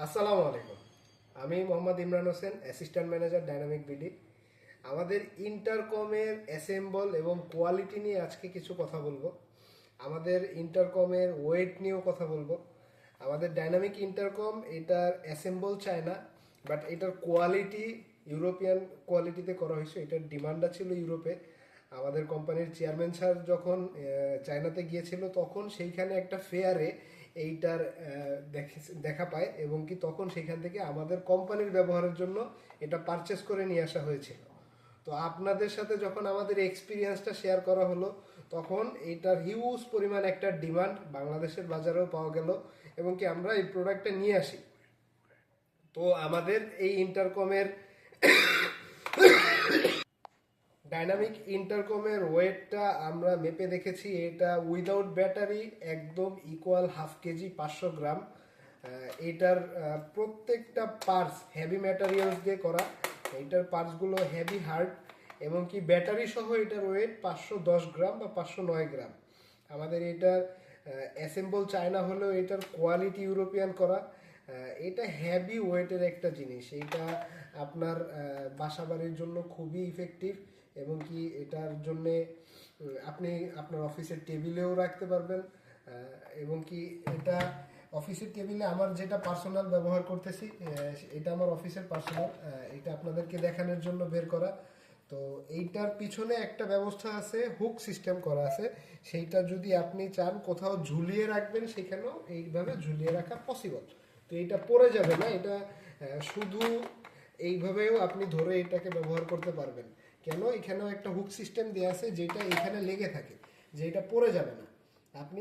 আসসালামু আলাইকুম। আমি Mohammad Imran Hossain, assistant manager dynamic BD. আমাদের ইন্টারকমের অ্যাসেম্বল এবং কোয়ালিটি নিয়ে আজকে কিছু কথা বলবো। আমাদের ইন্টারকমের ওয়েট নিয়েও কথা বলবো। আমাদের ডাইনামিক ইন্টারকম এটার অ্যাসেম্বল চায়না, বাট এটার কোয়ালিটি ইউরোপিয়ান কোয়ালিটিতে করা হয়েছে। এটার ডিমান্ডটা ছিল ইউরোপে। আমাদের কোম্পানির চেয়ারম্যান স্যার যখন চায়নাতে গিয়েছিল তখন সেইখানে একটা ফেয়ারে এইটার দেখা পায়, এবং কি তখন সেখান থেকে আমাদের কোম্পানির ব্যবহারের জন্য এটা পারচেস করে নিয়ে আসা হয়েছিল। তো আপনাদের সাথে যখন আমাদের এক্সপিরিয়েন্সটা শেয়ার করা হলো তখন এটার হিউজ পরিমাণ একটা ডিমান্ড বাংলাদেশের বাজারেও পাওয়া গেল, এবং কি আমরা এই প্রোডাক্টটা নিয়ে আসি। তো আমাদের এই ইন্টারকমের ডাইনামিক ইন্টারকমের ওয়েটটা আমরা মেপে দেখেছি। এটা উইদাউট ব্যাটারি একদম ইকুয়াল 1/2 কেজি 500 গ্রাম। এটার প্রত্যেকটা পার্টস হেভি ম্যাটেরিয়ালস দিয়ে করা। এটার পার্টসগুলো হেভি হার্ড, এবং কি ব্যাটারি সহ এটার ওয়েট 510 গ্রাম বা 509 গ্রাম। আমাদের এটার অ্যাসেম্বল চায়না হলেও এটার কোয়ালিটি ইউরোপিয়ান করা। এটা হেভি ওয়েটের একটা জিনিস। এটা আপনার বাসা বাড়ির জন্য খুবই ইফেক্টিভ, এবং কি এটার জন্যে আপনি আপনার অফিসের টেবিলেও রাখতে পারবেন। এবং কি এটা অফিসের টেবিলে আমার যেটা পার্সোনাল ব্যবহার করতেছি, এটা আমার অফিসের পার্সোনাল। এটা আপনাদেরকে দেখানোর জন্য বের করা। তো এইটার পিছনে একটা ব্যবস্থা আছে, হুক সিস্টেম করা আছে। সেইটা যদি আপনি চান কোথাও ঝুলিয়ে রাখবেন, সেখানেও এইভাবে ঝুলিয়ে রাখা পসিবল। তো এটা পড়ে যাবে না। এটা শুধু এইভাবেও আপনি ধরে এটাকে ব্যবহার করতে পারবেন। কেন, এখানেও একটা হুক সিস্টেম দেওয়া আছে যেটা এখানে লেগে থাকে, যে এটা পড়ে যাবে না। আপনি